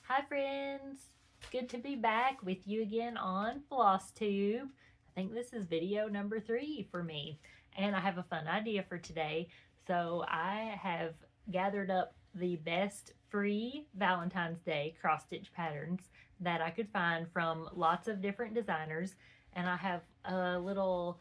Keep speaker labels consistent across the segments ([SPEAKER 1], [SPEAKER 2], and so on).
[SPEAKER 1] Hi friends, good to be back with you again on Flosstube. I think this is video number 3 for me, and I have a fun idea for today. So I have gathered up the best free Valentine's Day cross-stitch patterns that I could find from lots of different designers, and I have a little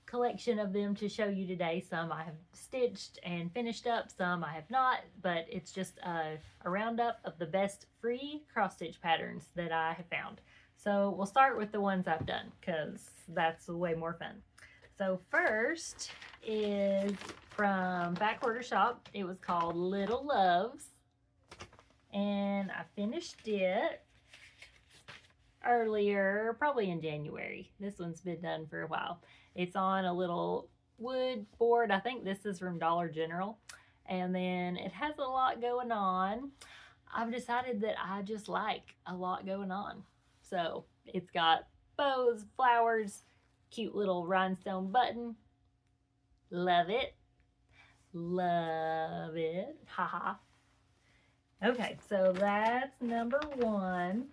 [SPEAKER 1] collection of them to show you today. Some I have stitched and finished up, some I have not, but it's just a roundup of the best free cross stitch patterns that I have found. So we'll start with the ones I've done because that's way more fun. So first is from Back Quarter Shop. It was called Little Loves, and I finished it earlier, probably in January. This one's been done for a while. It's on a little wood board. I think this is from Dollar General. And then it has a lot going on. I've decided that I just like a lot going on. So it's got bows, flowers, cute little rhinestone button. Love it. Love it. Haha. Okay, so that's number 1.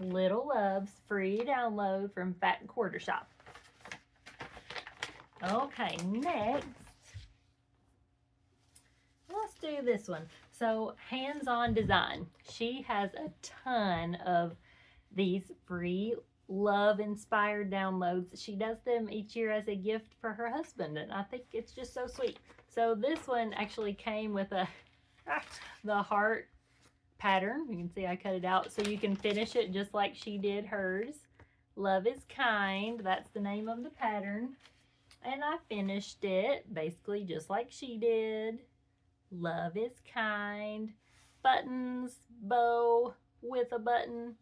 [SPEAKER 1] Little Loves free download from Fat Quarter Shop. Okay, next, let's do this one. So, Hands-On Design. She has a ton of these free love-inspired downloads. She does them each year as a gift for her husband, and I think it's just so sweet. So this one actually came with the heart pattern. You can see I cut it out so you can finish it just like she did hers. Love is Kind, that's the name of the pattern. And I finished it basically just like she did. Love is Kind. Buttons, bow with a button.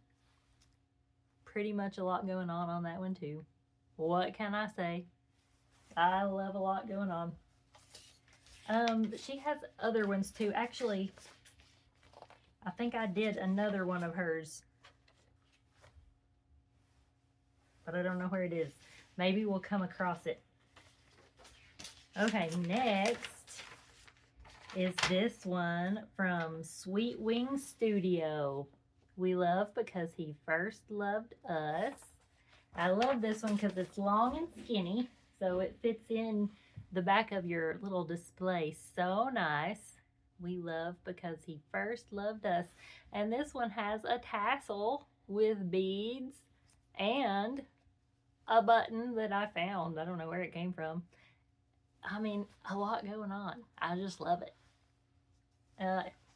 [SPEAKER 1] Pretty much a lot going on that one too. What can I say? I love a lot going on. She has other ones too. Actually, I think I did another one of hers, but I don't know where it is. Maybe we'll come across it. Okay, next is this one from Sweet Wing Studio. We love because he first loved us. I love this one because it's long and skinny, so it fits in the back of your little display so nice. We love because he first loved us. And this one has a tassel with beads and a button that I found. I don't know where it came from. I mean, a lot going on. I just love it.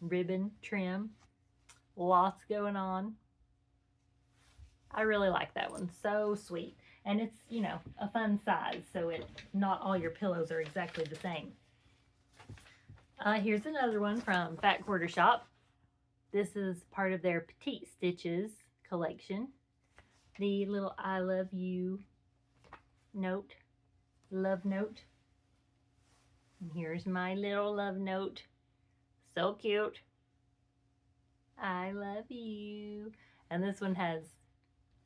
[SPEAKER 1] Ribbon trim, lots going on. I really like that one. So sweet. And it's, you know, a fun size, so not all your pillows are exactly the same. Here's another one from Fat Quarter Shop. This is part of their Petite Stitches collection. The little I love you note, love note. And here's my little love note. So cute. I love you. And this one has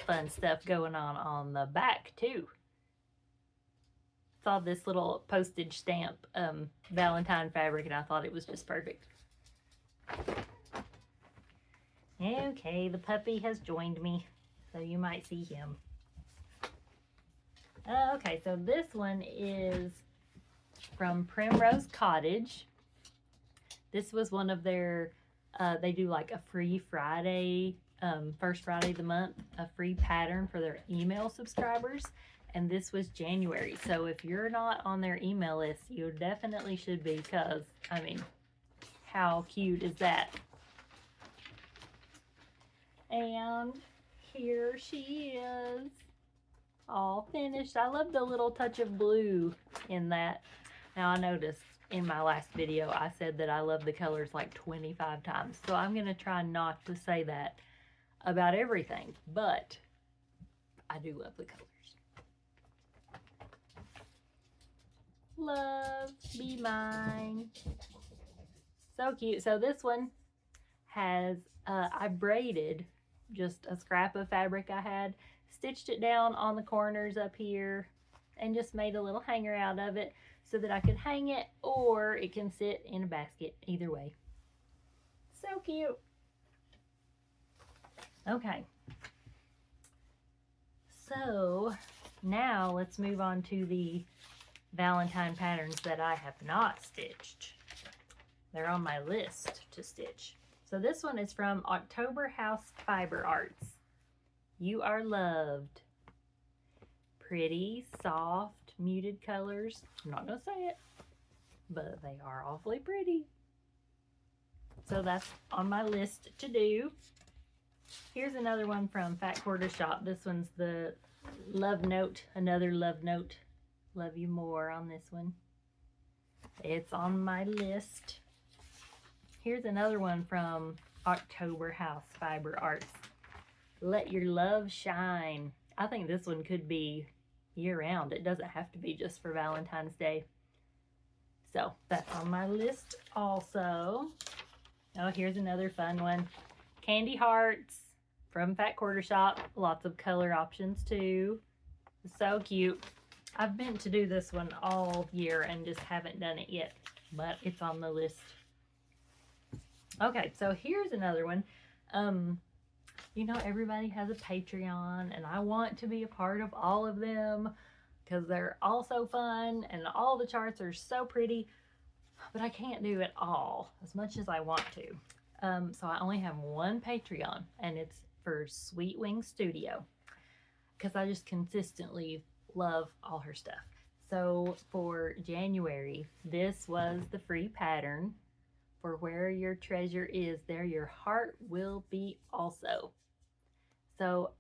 [SPEAKER 1] fun stuff going on the back too. Saw this little postage stamp Valentine fabric, and I thought it was just perfect. Okay, the puppy has joined me, so you might see him. Okay, so this one is from Primrose Cottage. This was one of their, they do like a free Friday, first Friday of the month, a free pattern for their email subscribers. And this was January. So if you're not on their email list, you definitely should be, because, I mean, how cute is that? And here she is, all finished. I love the little touch of blue in that. Now I noticed in my last video I said that I love the colors like 25 times. So I'm going to try not to say that about everything, but I do love the colors. Love, be mine. So cute. So this one has, I braided just a scrap of fabric I had, stitched it down on the corners up here, and just made a little hanger out of it so that I could hang it, or it can sit in a basket, either way. So cute. Okay. So now let's move on to the Valentine patterns that I have not stitched. They're on my list to stitch. So this one is from October House Fiber Arts. You Are Loved. Pretty, soft, muted colors. I'm not going to say it, but they are awfully pretty. So that's on my list to do. Here's another one from Fat Quarter Shop. This one's the Love Note, another Love Note. Love you more on this one. It's on my list. Here's another one from October House Fiber Arts. Let Your Love Shine. I think this one could be year-round. It doesn't have to be just for Valentine's Day. So that's on my list also. Oh, here's another fun one. Candy Hearts from Fat Quarter Shop. Lots of color options too. So cute. I've meant to do this one all year and just haven't done it yet, but it's on the list. Okay, so here's another one. You know, everybody has a Patreon, and I want to be a part of all of them because they're all so fun and all the charts are so pretty, but I can't do it all as much as I want to. So I only have one Patreon, and it's for Sweet Wing Studio because I just consistently love all her stuff. So for January, this was the free pattern. For where your treasure is, there your heart will be also. So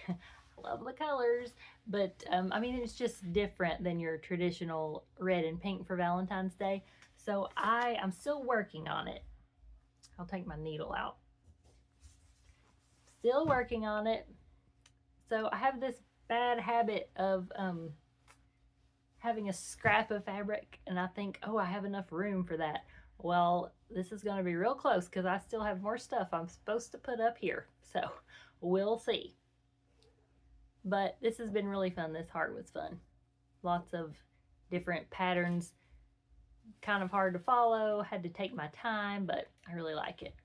[SPEAKER 1] I love the colors, but I mean, it's just different than your traditional red and pink for Valentine's Day. So I'm still working on it. I'll take my needle out. Still working on it. So I have this bad habit of having a scrap of fabric, and I think, oh, I have enough room for that. Well, this is going to be real close because I still have more stuff I'm supposed to put up here. So we'll see. But this has been really fun. This heart was fun. Lots of different patterns. Kind of hard to follow. Had to take my time, but I really like it.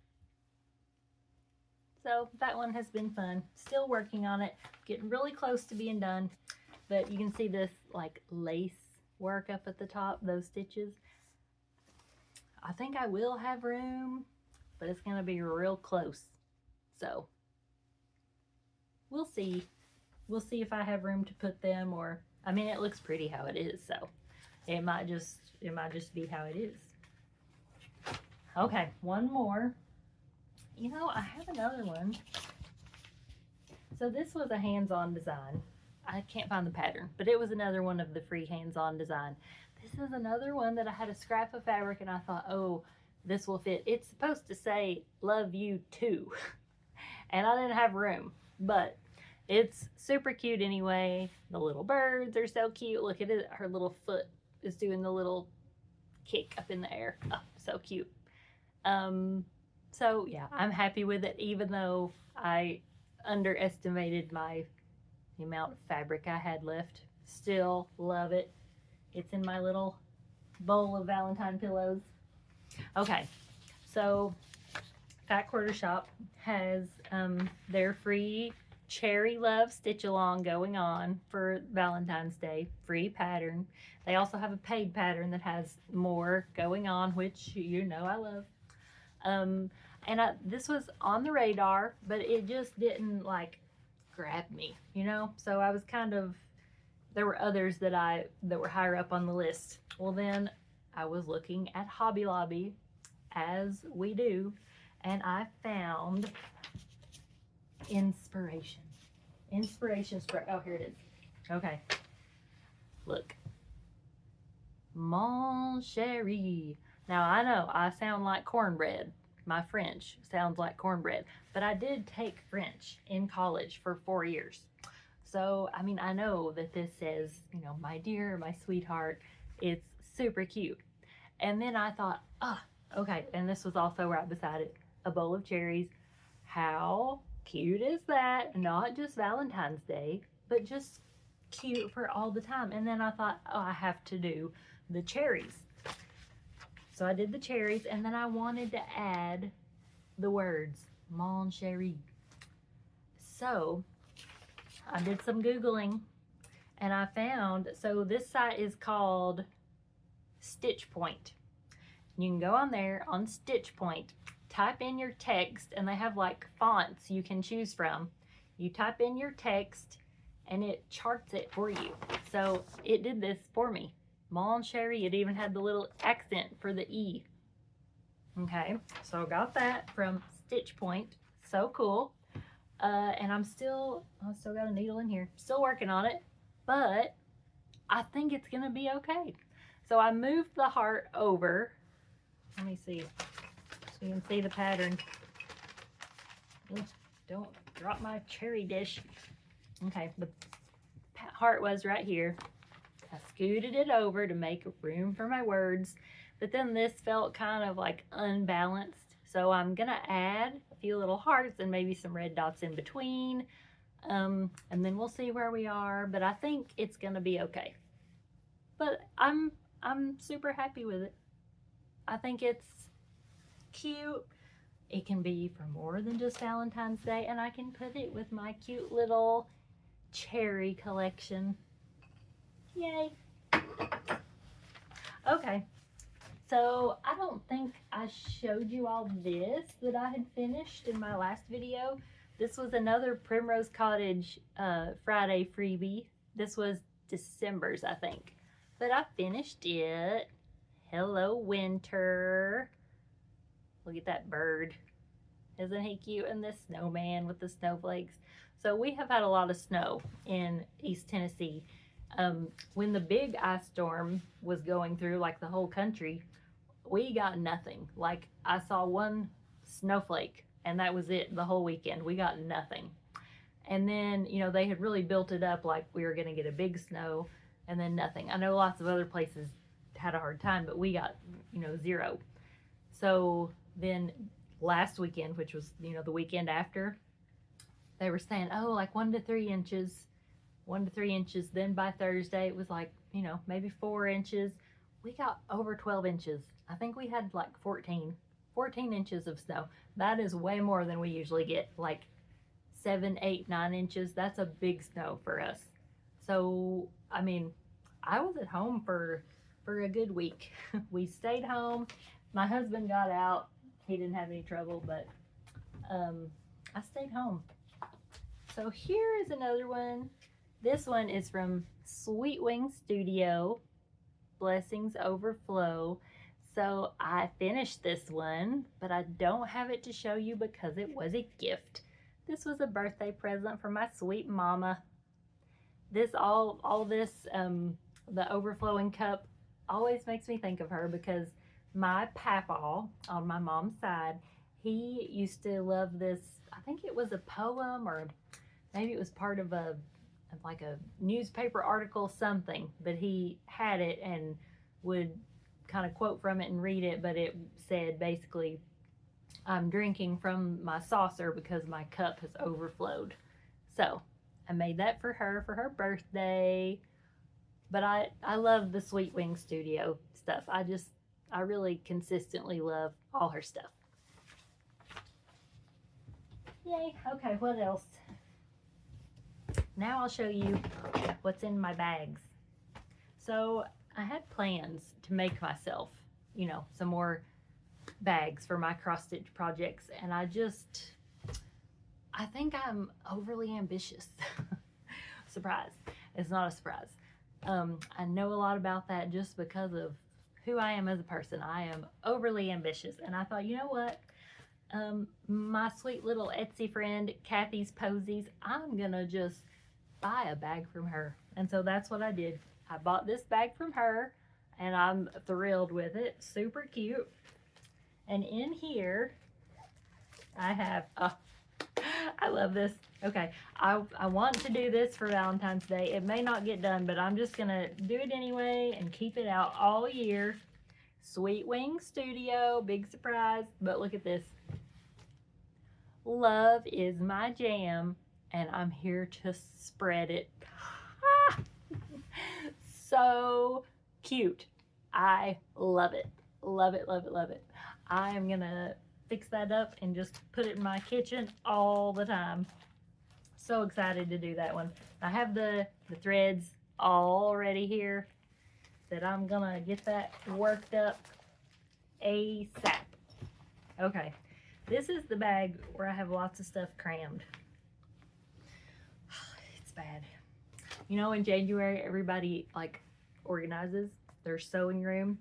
[SPEAKER 1] So that one has been fun. Still working on it. Getting really close to being done. But you can see this like lace work up at the top, those stitches. I think I will have room, but it's going to be real close. So we'll see. We'll see if I have room to put them, or I mean, it looks pretty how it is, so it might just be how it is. Okay, one more. You know, I have another one. So this was a hands-on design. I can't find the pattern, but it was another one of the free hands-on design. This is another one that I had a scrap of fabric and I thought, oh, this will fit. It's supposed to say, love you too. And I didn't have room, but it's super cute anyway. The little birds are so cute. Look at it. Her little foot is doing the little kick up in the air. Oh, so cute. So yeah, I'm happy with it, even though I underestimated the amount of fabric I had left. Still love it. It's in my little bowl of Valentine pillows. Okay, so Fat Quarter Shop has their free Cherry Love Stitch Along going on for Valentine's Day. Free pattern. They also have a paid pattern that has more going on, which you know I love. This was on the radar, but it just didn't like grab me, you know? So I was kind of, there were others that were higher up on the list. Well, then I was looking at Hobby Lobby, as we do, and I found Inspiration Spray. Oh, here it is. Okay. Look. Mon chéri. Now, I know I sound like cornbread. My French sounds like cornbread, but I did take French in college for 4 years. So, I mean, I know that this says, you know, my dear, my sweetheart. It's super cute. And then I thought, okay. And this was also right beside it, a bowl of cherries. How cute is that? Not just Valentine's Day, but just cute for all the time. And then I thought, oh, I have to do the cherries. So I did the cherries, and then I wanted to add the words, Mon chéri. So I did some Googling and I found, so this site is called Stitch Point. You can go on there on Stitch Point, type in your text, and they have like fonts you can choose from. You type in your text and it charts it for you. So it did this for me. Mon Chéri, it even had the little accent for the E. Okay, so I got that from Stitch Point. So cool. And I still got a needle in here. Still working on it, but I think it's gonna be okay. So I moved the heart over. Let me see, so you can see the pattern. Ooh, don't drop my cherry dish. Okay, the heart was right here. I scooted it over to make room for my words, but then this felt kind of like unbalanced. So I'm gonna add a few little hearts and maybe some red dots in between. And then we'll see where we are, but I think it's gonna be okay. But I'm super happy with it. I think it's cute. It can be for more than just Valentine's Day, and I can put it with my cute little cherry collection. Yay. Okay, so I don't think I showed you all this that I had finished in my last video. This was another Primrose Cottage Friday freebie. This was December's, I think. But I finished it. Hello, winter. Look at that bird. Isn't he cute? And this snowman with the snowflakes. So we have had a lot of snow in East Tennessee. When the big ice storm was going through like the whole country, we got nothing. Like I saw one snowflake and that was it the whole weekend. We got nothing. And then, you know, they had really built it up like we were going to get a big snow and then nothing. I know lots of other places had a hard time, but we got, you know, zero. So then last weekend, which was, you know, the weekend after, they were saying, oh, like 1 to 3 inches. 1 to 3 inches. Then by Thursday, it was like, you know, maybe 4 inches. We got over 12 inches. I think we had like 14 inches of snow. That is way more than we usually get, like 7, 8, 9 inches. That's a big snow for us. So, I mean, I was at home for a good week. We stayed home. My husband got out. He didn't have any trouble, but I stayed home. So here is another one. This one is from Sweet Wing Studio, Blessings Overflow. So I finished this one, but I don't have it to show you because it was a gift. This was a birthday present for my sweet mama. This all this the overflowing cup always makes me think of her because my papa on my mom's side, he used to love this. I think it was a poem or maybe it was part of like a newspaper article, something, but he had it and would kind of quote from it and read it, but it said basically, I'm drinking from my saucer because my cup has overflowed. So I made that for her birthday. But I love the Sweet Wing Studio stuff. I really consistently love all her stuff. Yay. Okay, what else? Now I'll show you what's in my bags. So I had plans to make myself, you know, some more bags for my cross stitch projects, and I think I'm overly ambitious. Surprise. It's not a surprise. I know a lot about that just because of who I am as a person. I am overly ambitious, and I thought, you know what? My sweet little Etsy friend, Kathy's Posies, I'm gonna just buy a bag from her. And so that's what I did. I bought this bag from her, and I'm thrilled with it. Super cute. And in here, I have, I love this. Okay, I want to do this for Valentine's Day. It may not get done, but I'm just gonna do it anyway and keep it out all year. Sweet Wing Studio, big surprise, but look at this. Love is my jam, and I'm here to spread it. So cute. I love it. Love it, love it, love it. I am gonna fix that up and just put it in my kitchen all the time. So excited to do that one. I have the threads already here that I'm gonna get that worked up ASAP. Okay, this is the bag where I have lots of stuff crammed. It's bad. You know, in January, everybody like organizes their sewing room.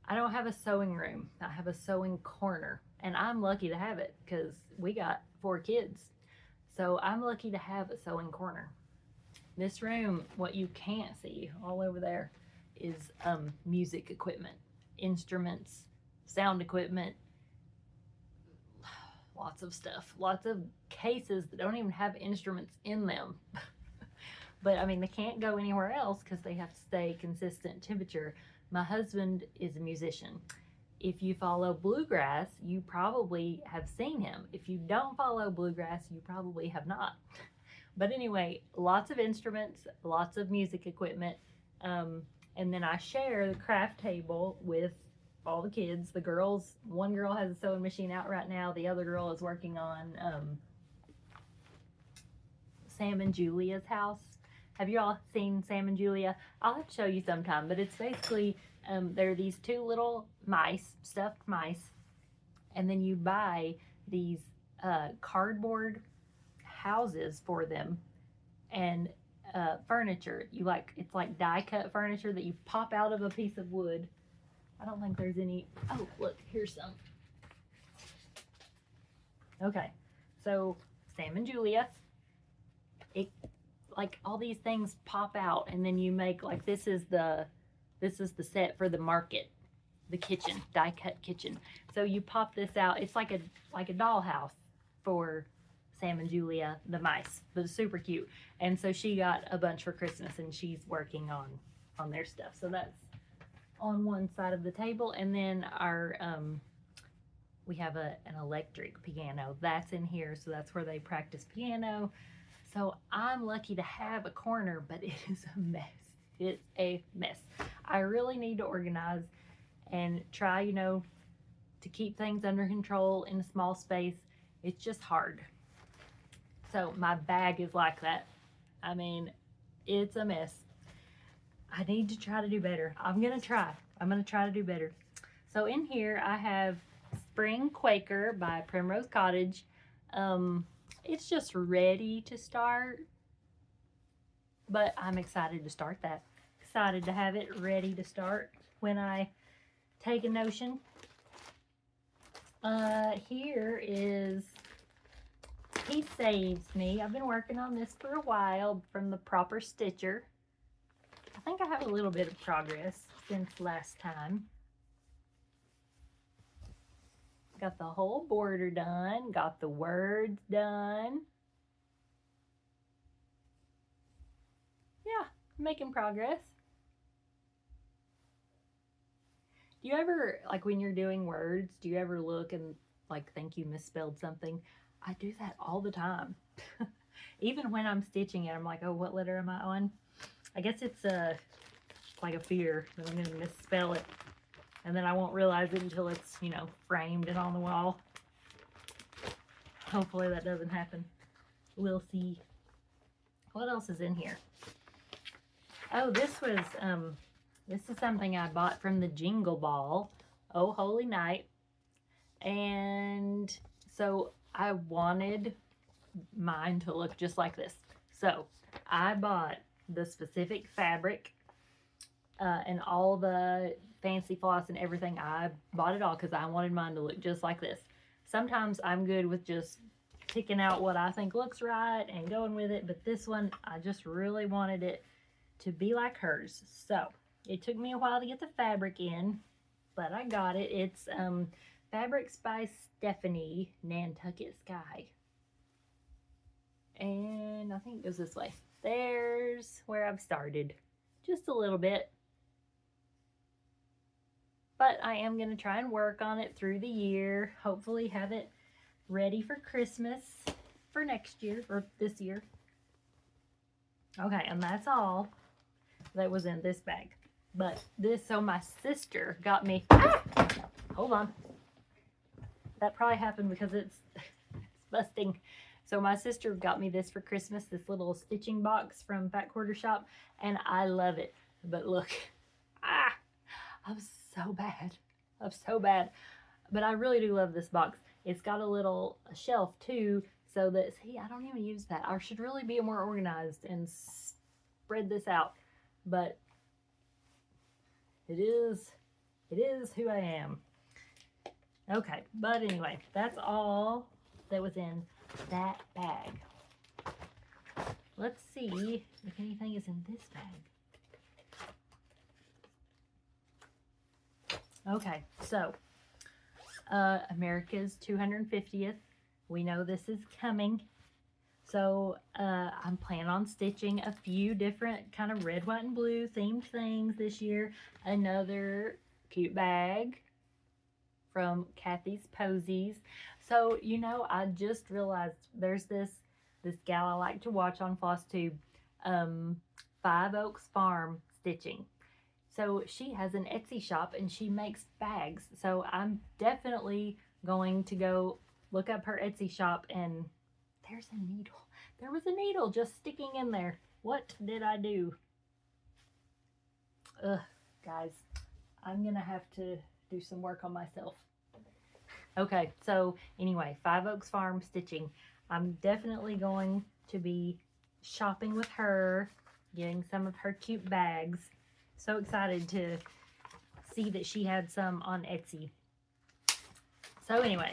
[SPEAKER 1] I don't have a sewing room. I have a sewing corner, and I'm lucky to have it because we got 4 kids. So I'm lucky to have a sewing corner. This room, what you can't see all over there is music equipment, instruments, sound equipment, lots of stuff, lots of cases that don't even have instruments in them. But I mean, they can't go anywhere else because they have to stay consistent temperature. My husband is a musician. If you follow bluegrass, you probably have seen him. If you don't follow bluegrass, you probably have not. But anyway, lots of instruments, lots of music equipment. And then I share the craft table with all the kids. The girls, one girl has a sewing machine out right now. The other girl is working on Sam and Julia's house. Have you all seen Sam and Julia? I'll have to show you sometime, but it's basically, there are these 2 little mice, stuffed mice, and then you buy these cardboard houses for them and furniture. It's like die cut furniture that you pop out of a piece of wood. I don't think there's any. Oh, look, here's some. Okay, so Sam and Julia, like all these things pop out, and then you make like this is the set for the market, the kitchen, die cut kitchen. So you pop this out. It's like a dollhouse for Sam and Julia, the mice, but it's super cute. And so she got a bunch for Christmas, and she's working on their stuff. So that's on one side of the table, and then our we have an electric piano that's in here, so that's where they practice piano. So I'm lucky to have a corner, but it is a mess. It's a mess. I really need to organize and try, you know, to keep things under control in a small space. It's just hard. So my bag is like that. I mean, it's a mess. I need to try to do better. I'm gonna try to do better. So in here I have Spring Quaker by Primrose Cottage. It's just ready to start, but I'm excited to start that. Excited to have it ready to start when I take a notion. Here is He Saves Me. I've been working on this for a while from the Proper Stitcher. I think I have a little bit of progress since last time. Got the whole border done, got the words done. Yeah, making progress. Do you ever, like when you're doing words, do you ever look and like think you misspelled something? I do that all the time. Even when I'm stitching it, I'm like, oh, what letter am I on? I guess it's like a fear that I'm gonna misspell it. And then I won't realize it until it's, you know, framed and on the wall. Hopefully that doesn't happen. We'll see. What else is in here? Oh, this is something I bought from the Jingle Ball. Oh, Holy Night. And so I wanted mine to look just like this. So I bought the specific fabric and all the fancy floss and everything. I bought it all because I wanted mine to look just like this. Sometimes I'm good with just picking out what I think looks right and going with it, but this one I just really wanted it to be like hers. So it took me a while to get the fabric in, but I got it. It's Fabrics by Stephanie, Nantucket Sky, and I think it goes this way. There's where I've started, just a little bit. But I am going to try and work on it through the year. Hopefully have it ready for Christmas for next year, or this year. Okay, and that's all that was in this bag. But this, so my sister got me, hold on. That probably happened because it's busting. So my sister got me this for Christmas, this little stitching box from Fat Quarter Shop, and I love it. But look, I'm so bad. I'm so bad. But I really do love this box. It's got a little shelf too, so that, see, I don't even use that. I should really be more organized and spread this out. But it is who I am. Okay, but anyway, that's all that was in that bag. Let's see if anything is in this bag. Okay, so America's 250th. We know this is coming. So I'm planning on stitching a few different kind of red, white, and blue themed things this year. Another cute bag from Kathy's Posies. So, you know, I just realized there's this gal I like to watch on Flosstube, 5 Oaks Farm Stitching. So she has an Etsy shop and she makes bags. So I'm definitely going to go look up her Etsy shop, and there's a needle. There was a needle just sticking in there. What did I do? Ugh, guys, I'm gonna have to do some work on myself. Okay, so anyway, 5 Oaks Farm Stitching. I'm definitely going to be shopping with her, getting some of her cute bags. So excited to see that she had some on Etsy. So anyway,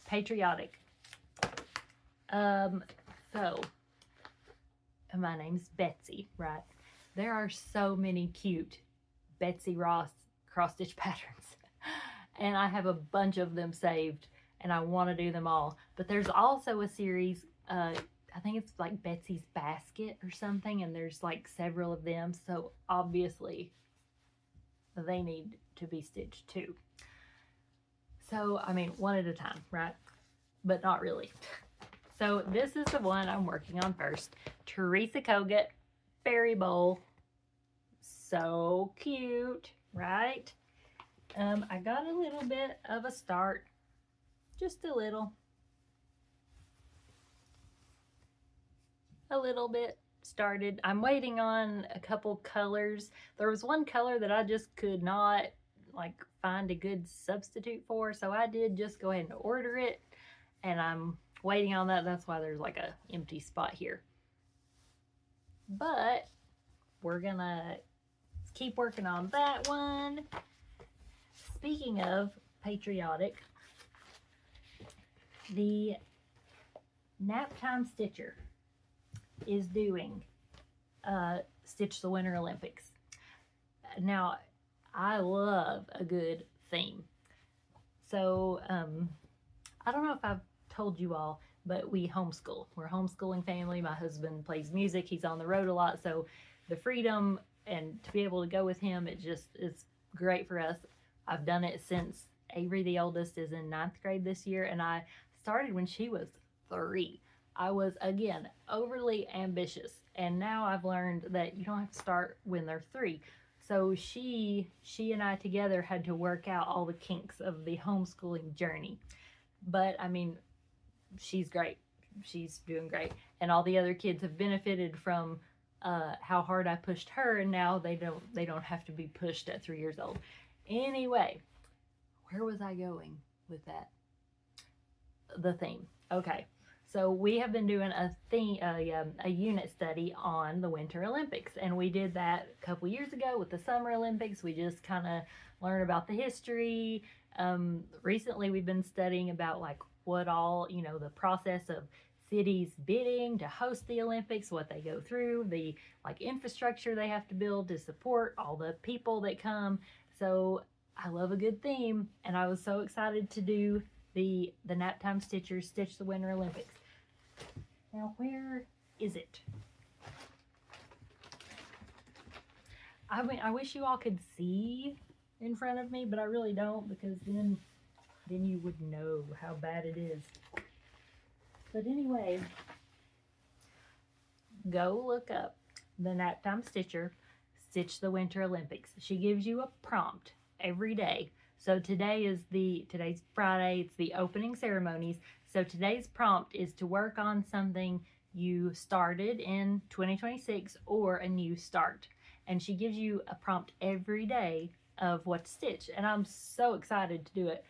[SPEAKER 1] patriotic. So my name's Betsy, right? There are so many cute Betsy Ross cross stitch patterns, and I have a bunch of them saved, and I want to do them all. But there's also a series, I think it's like Betsy's Basket or something, and there's like several of them, so obviously they need to be stitched too. So, I mean, one at a time, right? But not really. So this is the one I'm working on first. Teresa Kogut Fairy Bowl. So cute, right? I got a little bit of a start, just a little bit started. I'm waiting on a couple colors. There was one color that I just could not like find a good substitute for, so I did just go ahead and order it, and I'm waiting on that. That's why there's like a empty spot here. But we're gonna keep working on that one. Speaking of patriotic, the Naptime Stitcher is doing Stitch the Winter Olympics. Now, I love a good theme. So, I don't know if I've told you all, but we homeschool. We're a homeschooling family. My husband plays music. He's on the road a lot. So the freedom and to be able to go with him, it just is great for us. I've done it since Avery, the oldest, is in 9th grade this year, and I started when she was 3. I was, again, overly ambitious, and now I've learned that you don't have to start when they're 3. So she and I together had to work out all the kinks of the homeschooling journey. But, I mean, she's great. She's doing great. And all the other kids have benefited from how hard I pushed her, and now they don't have to be pushed at 3 years old. Anyway, where was I going with that? The theme. Okay, so we have been doing a unit study on the Winter Olympics, and we did that a couple years ago with the Summer Olympics. We just kind of learned about the history. Recently, we've been studying about like what all, you know, the process of cities bidding to host the Olympics, what they go through, the like infrastructure they have to build to support all the people that come. So I love a good theme, and I was so excited to do the Naptime Stitcher Stitch the Winter Olympics. Now, where is it? I mean, I wish you all could see in front of me, but I really don't, because then you would know how bad it is. But anyway, go look up the Naptime Stitcher Stitch the Winter Olympics. She gives you a prompt every day. So today's Friday. It's the opening ceremonies. So today's prompt is to work on something you started in 2026 or a new start. And she gives you a prompt every day of what to stitch. And I'm so excited to do it.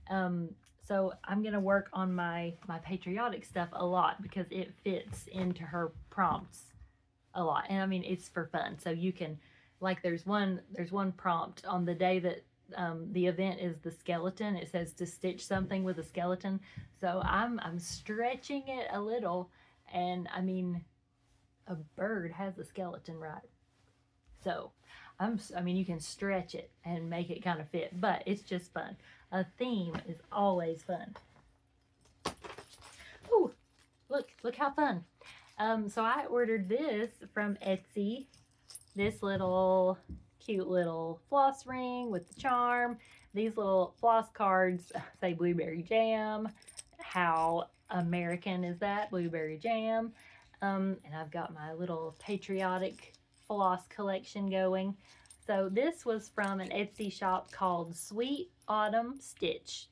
[SPEAKER 1] So I'm going to work on my patriotic stuff a lot because it fits into her prompts a lot. And I mean, it's for fun. So you can, like, there's one prompt on the day that the event is the skeleton. It says to stitch something with a skeleton. So I'm stretching it a little. And I mean, a bird has a skeleton, right? So I mean, you can stretch it and make it kind of fit, but it's just fun. A theme is always fun. Ooh, look how fun. So I ordered this from Etsy. This little cute little floss ring with the charm. These little floss cards say blueberry jam. How American is that? Blueberry jam. And I've got my little patriotic floss collection going. So this was from an Etsy shop called Sweet Autumn Stitch.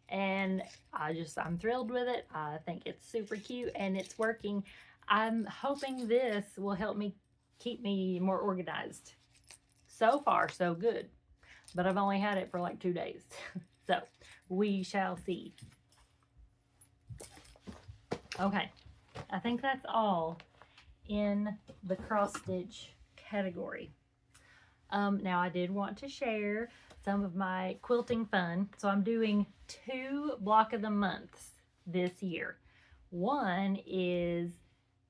[SPEAKER 1] And I'm thrilled with it. I think it's super cute and it's working. I'm hoping this will help me keep me more organized. So far, so good. But I've only had it for like 2 days. So we shall see. Okay, I think that's all in the cross stitch category. Now I did want to share some of my quilting fun. So I'm doing 2 block of the months this year. One is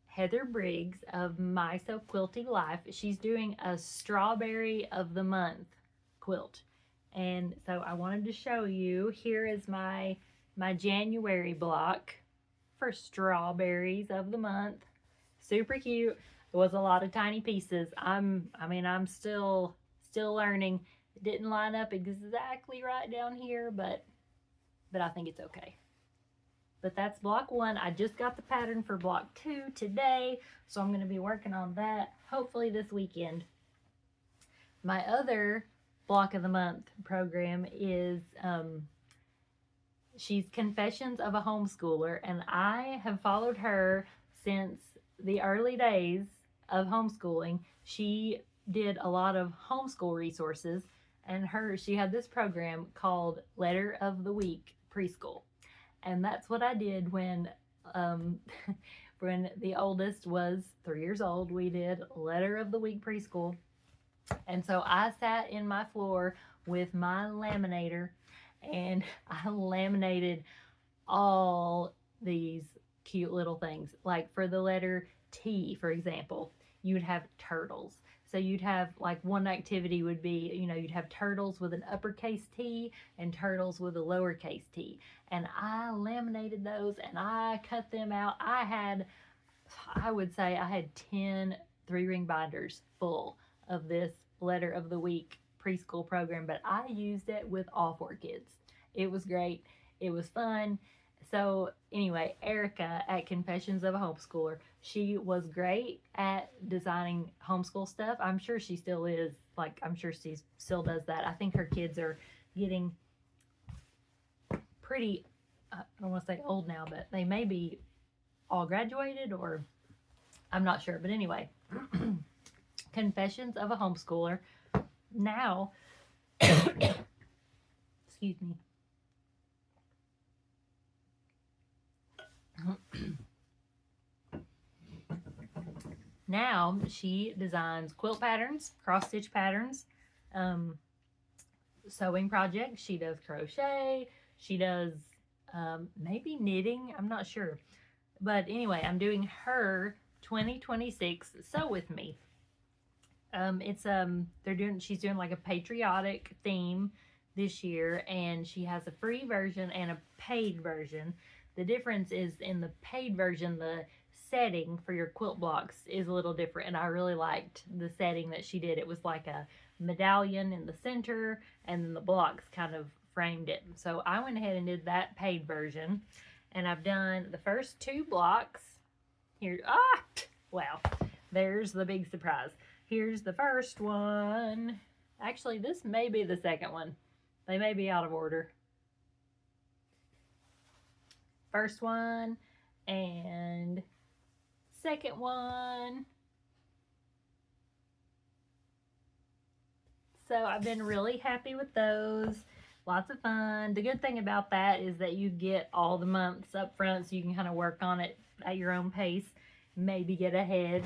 [SPEAKER 1] Heather Briggs of My Sew Quilty Life. She's doing a strawberry of the month quilt. And so I wanted to show you, here is my January block for strawberries of the month. Super cute. It was a lot of tiny pieces. I'm still learning. It didn't line up exactly right down here, but I think it's okay. But that's block 1. I just got the pattern for block 2 today, so I'm going to be working on that hopefully this weekend. My other block of the month program is she's Confessions of a Homeschooler, and I have followed her since the early days of homeschooling. She did a lot of homeschool resources, and she had this program called Letter of the Week Preschool. And that's what I did when when the oldest was 3 years old. We did Letter of the Week Preschool. And so I sat in my floor with my laminator and I laminated all these cute little things. Like for the letter T, for example, you'd have turtles. So you'd have, like, one activity would be, you'd have turtles with an uppercase T and turtles with a lowercase t. And I laminated those and I cut them out. I would say I had 10 3-ring binders full of this Letter of the Week preschool program, but I used it with all 4 kids. It was great. It was fun. So anyway, Erica at Confessions of a Homeschooler, she was great at designing homeschool stuff. I'm sure she still is. Like, I'm sure she still does that. I think her kids are getting pretty, I don't want to say old now, but they may be all graduated, or I'm not sure. But anyway, Confessions of a Homeschooler. Now, excuse me. Now she designs quilt patterns, cross stitch patterns, sewing projects. She does crochet. She does maybe knitting. I'm not sure. But anyway, I'm doing her 2026 Sew With Me. She's doing like a patriotic theme this year, and she has a free version and a paid version. The difference is in the paid version, the setting for your quilt blocks is a little different, and I really liked the setting that she did. It was like a medallion in the center, and then the blocks kind of framed it. So I went ahead and did that paid version, and I've done the first 2 blocks. Here, wow, there's the big surprise. Here's the first one. Actually, this may be the second one. They may be out of order. first one and second one. So I've been really happy with those. Lots of fun. The good thing about that is that you get all the months up front, so you can kind of work on it at your own pace. Maybe get ahead.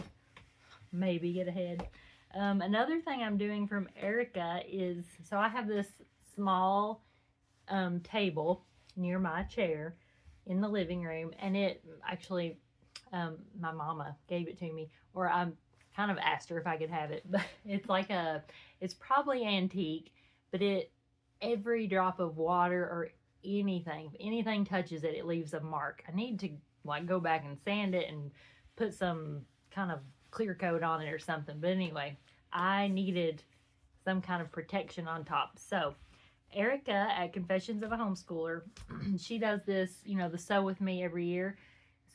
[SPEAKER 1] Maybe get ahead. Another thing I'm doing from Erica is, so I have this small table near my chair in the living room, and it actually, my mama gave it to me, or I kind of asked her if I could have it, but it's probably antique, but every drop of water or anything, if anything touches it, it leaves a mark. I need to like go back and sand it and put some kind of clear coat on it or something. But anyway, I needed some kind of protection on top. So Erica at Confessions of a Homeschooler, she does this, the Sew With Me every year.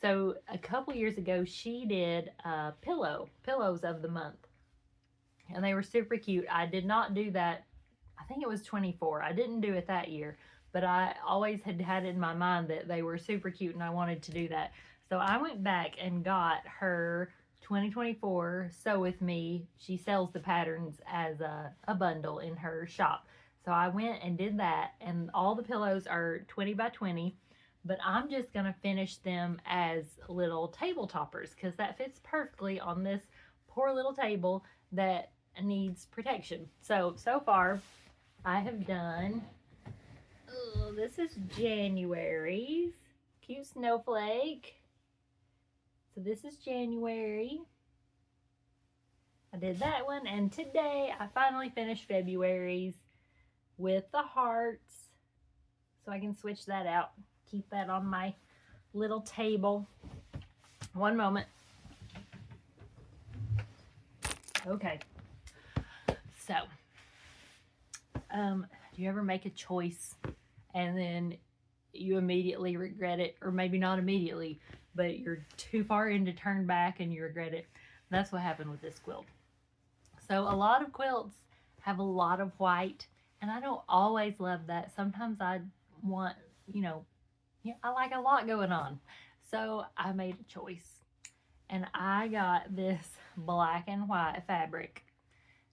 [SPEAKER 1] So a couple years ago, she did pillows of the month. And they were super cute. I did not do that. I think it was 24. I didn't do it that year, but I always had it in my mind that they were super cute and I wanted to do that. So I went back and got her 2024 Sew With Me. She sells the patterns as a bundle in her shop. So I went and did that, and all the pillows are 20 by 20, but I'm just going to finish them as little table toppers because that fits perfectly on this poor little table that needs protection. So far I have done, this is January's cute snowflake. So this is January. I did that one, and today I finally finished February's with the hearts. So I can switch that out, keep that on my little table. One moment. Okay. So, do you ever make a choice and then you immediately regret it, or maybe not immediately, but you're too far in to turn back and you regret it? That's what happened with this quilt. So a lot of quilts have a lot of white, and I don't always love that. Sometimes I want, I like a lot going on. So I made a choice, and I got this black and white fabric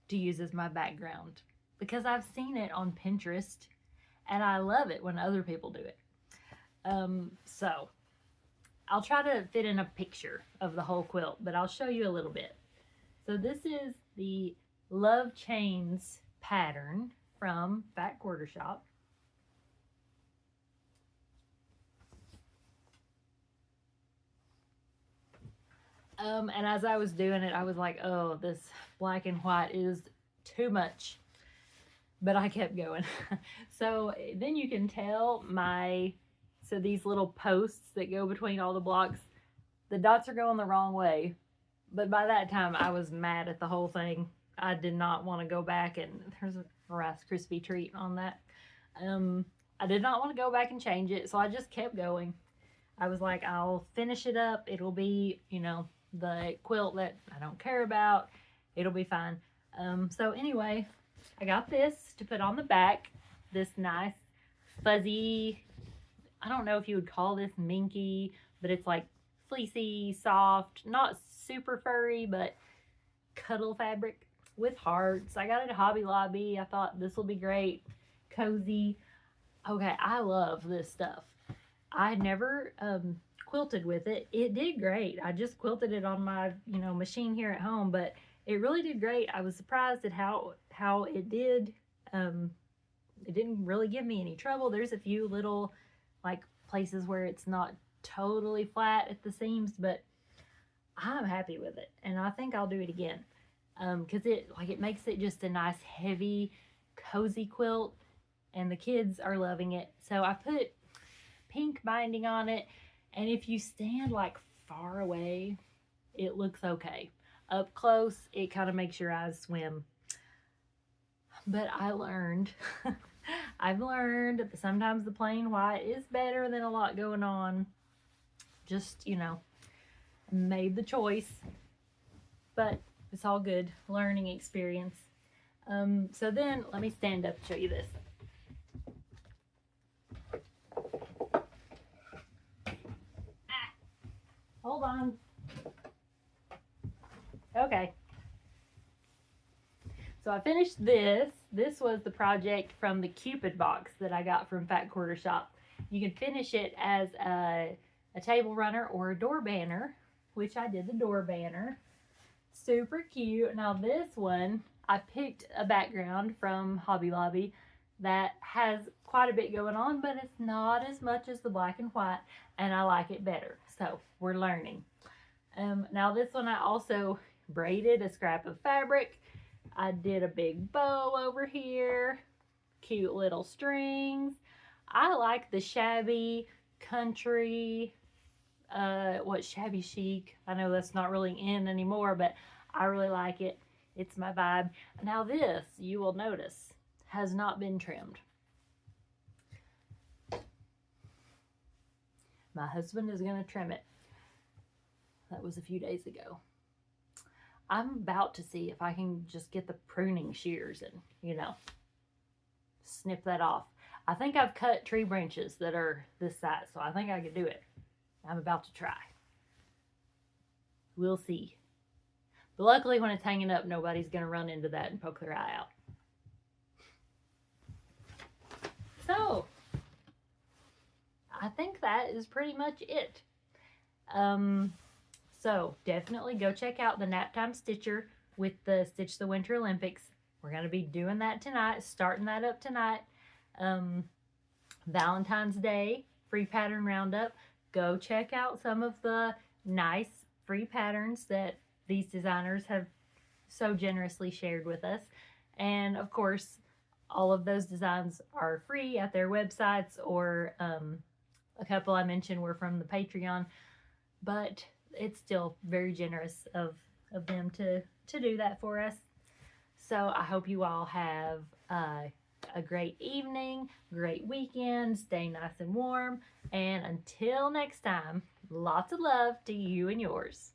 [SPEAKER 1] to use as my background because I've seen it on Pinterest and I love it when other people do it. So I'll try to fit in a picture of the whole quilt, but I'll show you a little bit. So this is the Love Chains pattern from Fat Quarter Shop. And as I was doing it, I was like, oh, this black and white is too much. But I kept going. So then you can tell so these little posts that go between all the blocks, the dots are going the wrong way. But by that time, I was mad at the whole thing. I did not want to go back, and there's a Rice Krispie treat on that. I did not want to go back and change it, so I just kept going. I was like, I'll finish it up. It'll be, the quilt that I don't care about. It'll be fine. So anyway, I got this to put on the back. This nice fuzzy, I don't know if you would call this minky, but it's like fleecy, soft, not super furry, but cuddle fabric with hearts. I got it at Hobby Lobby. I thought this will be great. Cozy. Okay, I love this stuff. I had never quilted with it. It did great. I just quilted it on my, machine here at home, but it really did great. I was surprised at how it did. It didn't really give me any trouble. There's a few little places where it's not totally flat at the seams, but I'm happy with it, and I think I'll do it again because it makes it just a nice heavy cozy quilt, and the kids are loving it. So I put pink binding on it, and if you stand far away, it looks okay. Up close, it kind of makes your eyes swim. But I learned I've learned that sometimes the plain white is better than a lot going on. Just, made the choice, but it's all good. Learning experience. So then let me stand up and show you this. Hold on. Okay. So I finished this. This was the project from the Cupid box that I got from Fat Quarter Shop. You can finish it as a table runner or a door banner, which I did the door banner. Super cute. Now this one, I picked a background from Hobby Lobby that has quite a bit going on, but it's not as much as the black and white, and I like it better. So we're learning. Now this one I also braided a scrap of fabric. I did a big bow over here, cute little strings. I like the shabby country, shabby chic. I know that's not really in anymore, but I really like it. It's my vibe. Now this, you will notice, has not been trimmed. My husband is going to trim it. That was a few days ago. I'm about to see if I can just get the pruning shears and, you know, snip that off. I think I've cut tree branches that are this size, so I think I can do it. I'm about to try. We'll see. But luckily when it's hanging up, nobody's going to run into that and poke their eye out. So, I think that is pretty much it. So definitely go check out the Naptime Stitcher with the Stitch the Winter Olympics. We're going to be doing that tonight, starting that up tonight. Valentine's Day, free pattern roundup. Go check out some of the nice free patterns that these designers have so generously shared with us. And of course, all of those designs are free at their websites, or a couple I mentioned were from the Patreon, but it's still very generous of them to do that for us. So I hope you all have a great evening, great weekend, stay nice and warm, and until next time, lots of love to you and yours.